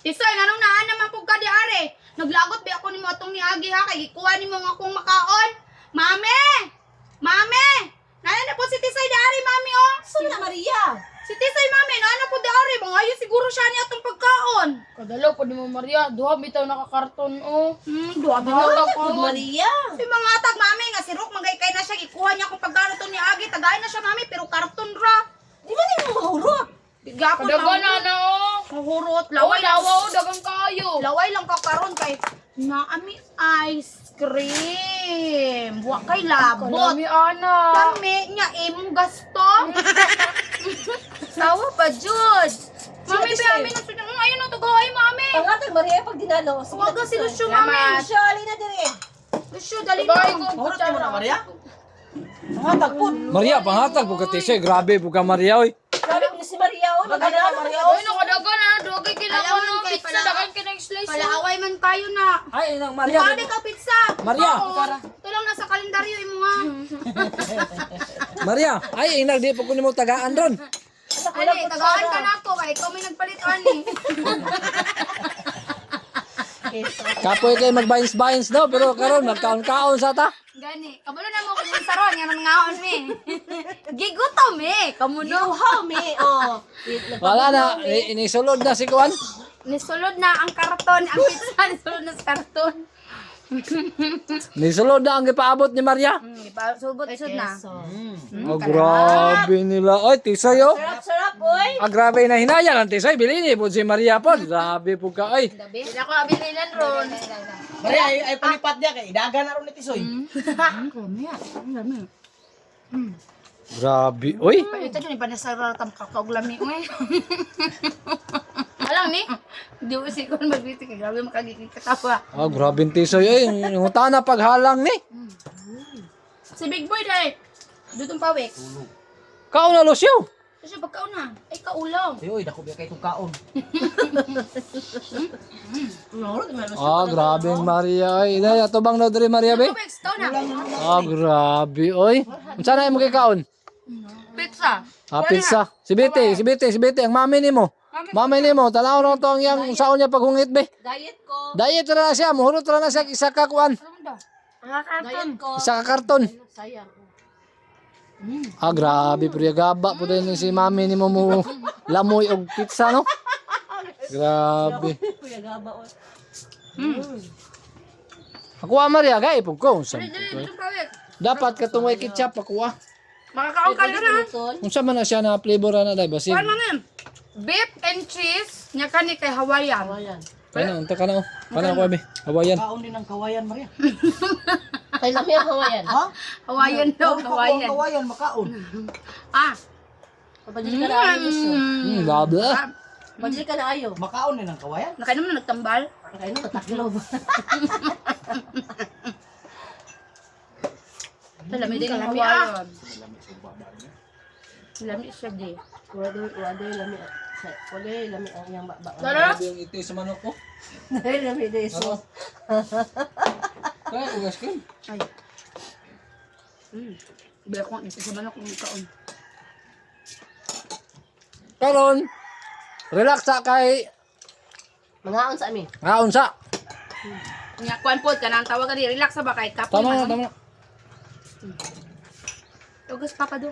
Tisay, anong naan naman po ka di are? Naglagot ba ako ni mo atong niagi ha? Kaya ikuha ni mo nga akong makaon. Mame! Mame! Nana na po si Tisay di are, mami oh. Saan na Maria? Si Tisay, mami, nana po di are. Mga siguro siya niya atong pagkaon. Kadalaw po ni mo Maria, duha bitaw nakakarton oh. Duwa ba? Good Maria. Si mga atag, mami, nga si Rook, magay na siya. Ikuha niya akong pagkaon itong niagi. Tagay na siya, mami, pero karton ra. Di ba niyo mahurot? Gapon Kadaga na na oh. Mahurot. Laway Laway lang. lawa oh, dagang kayo. Laway lang ka karon kay naami ice cream. Buwa kay labot. Kalami ana. Kami niya imong gasto. Sawa pa jud. Mami Sige, ba amin ang sudan. Ayun oh, tugoy mami. Pangatag Maria pag dinalo. Huwag si Lucio mami. Lucio, alin na dire. Lucio dali Sabay mo. ko. Mahurot mo na, Maria? Pangatag po. Maria, pangatag po ka Tisay. Grabe po ka Maria, oy. Sabi ko ni si Maria, oh, Maganda ka, Maria. Oy, nakadaga na. Dugay kailangan Alawan no. kay Pizza, pala. dagan kinang slice oh. Palaaway man kayo na. Ay, nang Maria. Pwede ka pizza. Maria. Ito lang nasa kalendaryo imo nga. Maria, ay, inag, di po ko mo tagaan ron. Ali, tagaan ka na ako. Kaya ikaw may nagpalit ani. Kapoy kayo mag-binds-binds daw, pero karon magkaon-kaon sa ta. Gani. Kamulo na mo kung saron. Yan ang ngaon mi. Gigutom eh. Kamuno. How me, oh. Wala na, inisulod na si Kuan. Nisulod na ang karton. Ang pizza. Nisulod na sa karton. Nisulod na ang ipaabot ni Maria. Subot-sud na. Oh, grabe nila. Oy, Tisay, oh. Sarap, oy. Ah, grabe na hinaya ng Tisay. Bilhin po si Maria po. Grabe po ka, ay. Hindi ako abilinan ron. Maria, ay palipat niya kay Idaga na ron ni Tisoy. Grabe, oy. Ito dyan, iba na sa ratam kakauglami. Alam ni, di ko sikon magbiti kay grabe makagiging katawa. Ah, grabe yung Tisay, ay. Yung utana paghalang ni. Si Big Boy dahil, dutong pawik. Kaon na, Lucio. Kasi pagkaon na, ay kaulaw. Uy, dako biya kay itong kaon. Ah, grabe yung Maria, ay. Dahil, ato bang na diri Maria, be? Pawik, tao na. Ah, grabe, oy. Unsa na mo kay kaon? Pizza. Ah, pizza. Si Bete, ang mami nimo. Mami nimo, tanaw na to ang yang saon niya paghungit be. Diet ko. Diet ra na siya, muhurot ra na siya isa ka kuan. Diet ko. Isa ka karton. Sayang. Ah, grabe priya gaba po din si mami nimo mo lamoy og pizza no. Grabe. Kuya Gaba, oh. Ako Maria gay pug ko. Unsa Dali, dutong pawik. dapat katong way ketchup pakuha. Makakaon ka na na. Unsa man na siya na flavor na dai basin. Kuan man beef and cheese, nya kani kay Hawaiian. Ayan. Kana unta kana oh. Kana ko be. Hawayan. Kaon din ang kawayan, Maria. Kay lami ang hawayan. Ha? Hawaiian daw, Hawaiian. Kawayan, makaon. Ah. Pabili ka na ayo, Lucio. Baba. Pabili ka na ayo. Makaon din ang kawayan. Nakainom na nagtambal. Kaya nung tataklo ba? Lami din ang Hawaiian. Lami siya di. Waday lami. Waday lami ang yang baba. Tara. Yung iti sa manok ko. Waday lami de so. Kaya ugas ko. Ay. Bila ko ito sa manok ng kaon. Karon relax sa kay Mangaon sa amin. unsa. Nya kuan pod kanang tawag ka di relax sa ba kay kapoy Tama na, man. tama na. Ugas papa do.